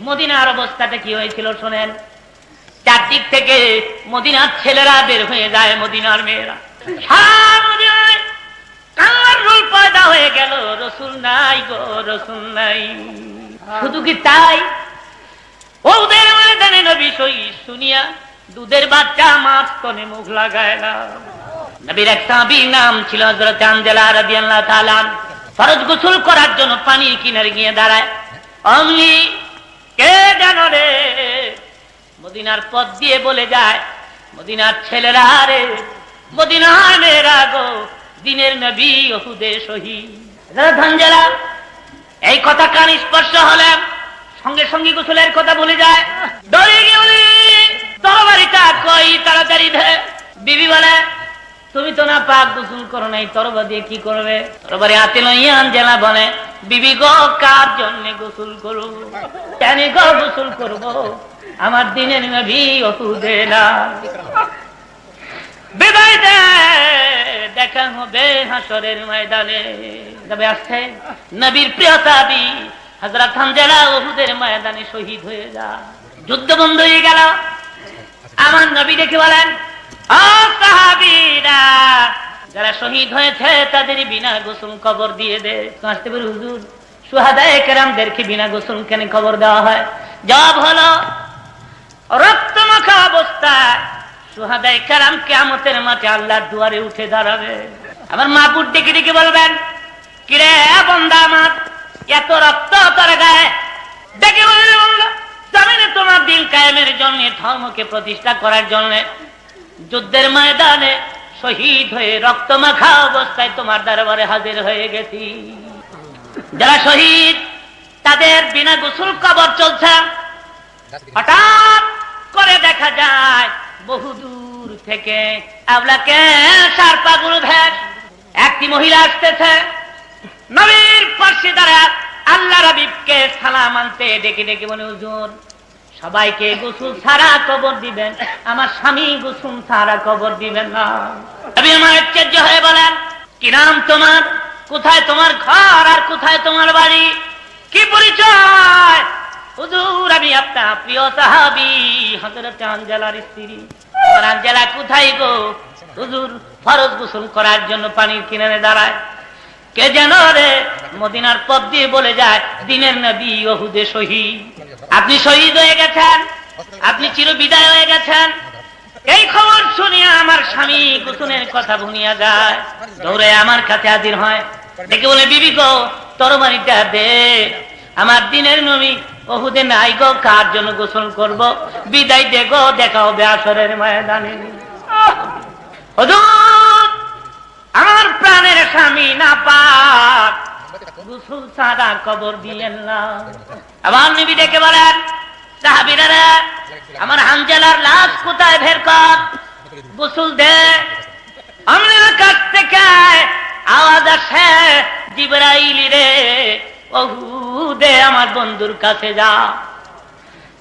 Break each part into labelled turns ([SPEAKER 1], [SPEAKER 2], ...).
[SPEAKER 1] মদিনার অবস্থাটা কি হয়েছিল শোনেন। চারদিক থেকে মদিনার ছেলেরা বের হয়ে যায়, মদিনার মেয়েরা কান্নার রোল পয়দা হয়ে গেল, রসুল নাই গো, রসুল নাই। শুধু কি তাই, ওদের ময়দানে নবী শহীদ শুনিয়া দুধের বাচ্চা মাছ তনে মুখ লাগায় না। নবীর এক সাহাবীর নাম ছিল হযরত হানজালা রাদিয়াল্লাহু তাআলা। ফরজ গোসল করার জন্য পানির কিনারে গিয়ে দাঁড়ায়। অমনি কে জানো রে, মদিনার পথ দিয়ে বলে যায়, মদিনার ছেলেরা রে, মদিনার মেয়েরা গো, দিনের নবী উহুদে শহীদ। হযরত হানজালা এই কথা কান স্পর্শ হলে সঙ্গে সঙ্গে গোসলের কথা বলে যায়। দৌড়ে গিয়ে বলি, তরবারিটা কই, তাড়াতাড়ি দে। বিবি বলে, তুমি তো না পাক গোসল করো নাই, তরবারি দিয়ে কি করবে? তরবারি হাতে লইয়া হানজালা বলে, বিবি গো, কার জন্য গোসল করব? কেন গো গোসল করব? আমার দিনের নবী উহুদে না। বিদায় দে, দেখা হবে হাসরের ময়দানে। তবে আসছে নবীর প্রিয় সাহাবী হযরত হানজালা উহুদের ময়দানে শহীদ হয়ে যায়। যুদ্ধ বন্ধ হয়ে গেল। আমার নবী দেখে বলেন, ও সাহাবীরা, যারা শহীদ হয়েছে তাদের বিনা গোসল কবর দিয়ে দে। আসতে পারে হুজুর, শুহাদায়ে কেরামদেরকে বিনা গোসল কেন কবর দেওয়া হয়? জবাব হলো, রক্তমাখা অবস্থায় শুহাদায়ে কেরাম কিয়ামতের মাঠে আল্লাহর দুয়ারে উঠে দাঁড়াবে। আমার মাহবুব ডেকে ডেকে বলবেন, কিরে বান্দা আমার, এত রক্ত তোর গায়ে? ডেকে বলবে, বান্দা, জমিনে তোমার দিন কায়েমের জন্য, ধর্মকে প্রতিষ্ঠা করার জন্য যুদ্ধের ময়দানে শহীদ হয়ে রক্তমাখা অবস্থায় তোমার দরবারে হাজির হয়ে গেছি। যারা শহীদ তাদের বিনা গোসল কবর চলছে। হঠাৎ করে দেখা যায় বহুদূর থেকে আবলাকে সারপাগুলো ভেস একটি মহিলা আসতেছে। নবীর পাশে দাঁড়া আল্লাহর হাবিবকে সালাম আনতে ডেকে ডেকে বলে, হুজুর, সবাইকে গোসল ছাড়া কবর দিবেন, আমার স্বামী গোসল ছাড়া কবর দিবেন না। নবী আমার আশ্চর্য হয়ে বলেন, কি নাম তোমার? কোথায় তোমার ঘর আর কোথায় তোমার বাড়ি? কি পরিচয়? হুজুর, আমি আপনার প্রিয় সাহাবী হযরত হানজালার স্ত্রী। হানজালা কোথায় গো? হুজুর, ফরজ গোসল করার জন্য পানির কিনারে দাঁড়ায়। কে যেন রে, মদিনার পথ দিয়ে বলে যায়, দিনের নবী উহুদে শহীদ। আপনি শহীদ হয়ে গেছেন, আপনি চিরবিদায় হয়ে গেছেন। এই খবর শুনিয়া আমার স্বামী গোসলের কথা ভুলিয়া যায়, দৌড়ে আমার কাছে হাজির হয়। দেখে বলে, বিবি গো, তরবারিটা দে, আমার দিনের নবী উহুদে নাই গো, কার জন্য গোসল করব? বিদায় দে গো, দেখা হবে হাসরের ময়দানে। হুজুর, আমার প্রাণের স্বামী না পাক, গোসল ছাড়া কবর দিলেন না। আবার নবী ডেকে বলেন, সাহাবীরা, আমার হানজালার লাশ কোথায় বের কর, গোসল দে। আমার কাছ থেকে আওয়াজ আসে, জিবরাইল রে, উহুদে আমার বন্ধুর কাছে যা,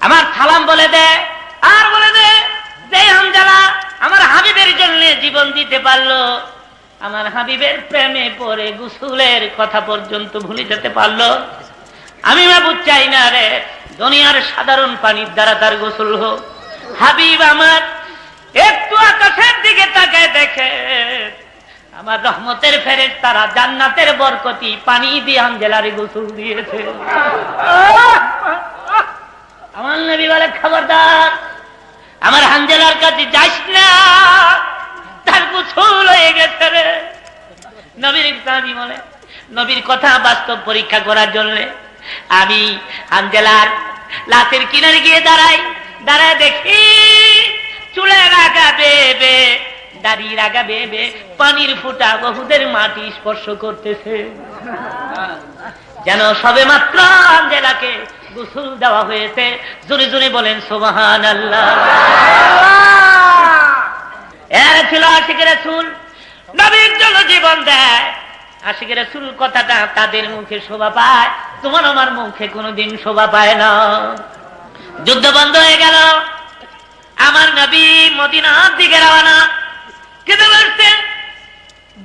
[SPEAKER 1] আমার সালাম বলে দে, আর বলে দে যে হানজালা আমার হাবিবের জন্য জীবন দিতে পারলো, আমার হাবিবের প্রেমে পড়ে গোসলের কথা পর্যন্ত ভুলে যেতে পারলো। আমি মাবুদ চাই না রে দুনিয়ার সাধারণ পানির দ্বারা তার গোসল হোক। হাবিব আমার একটু আকাশের দিকে তাকায় দেখে, আমার রহমতের ফেরেশতারা জান্নাতের বরকতি পানি দিয়ে হানজালারে গোসল দিয়েছে। আমার নবী বলে, খবরদার, আমার হানজালার কাছে যাস না, তার গোসল হয়ে গেছে রে। নবীর সাহাবী বলে, নবীর কথা বাস্তব পরীক্ষা করার জন্য আমি হানজালার লাশের কিনারে গিয়ে দাঁড়ায় দেখি চুলে রাগা বেবে, দাড়ি রাগা বেবে, পানির ফোঁটা উহুদের মাটি স্পর্শ করতেছে, যেন সবে মাত্র হানজালাকে গোসল দেওয়া হয়েছে। জোরে জোরে বলেন সুবহানাল্লাহ। এরা ছিল আশিক রাসূল, নবীর জন্য জীবন দেয়। আশিক রাসূল কথাটা তাদের মুখে শোভা পায়, তোমার আমার মুখে কোনোদিন শোভা পায় না। যুদ্ধ বন্ধ হয়ে গেল, আমার নবী মদিনার দিকে রওনা। কেঁদে বলছেন,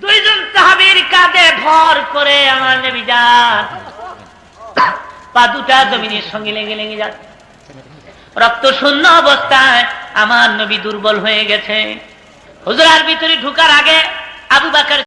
[SPEAKER 1] দুইজন সাহাবীর কাঁধে ভর করে আমার নবী যান। পা দুটা জমিনের সঙ্গে লেগে লেগে যাচ্ছে। রক্ত শূন্য অবস্থায় আমার নবী দুর্বল হয়ে গেছে। হুজরার ভিতরে ঢুকার আগে আবু বকর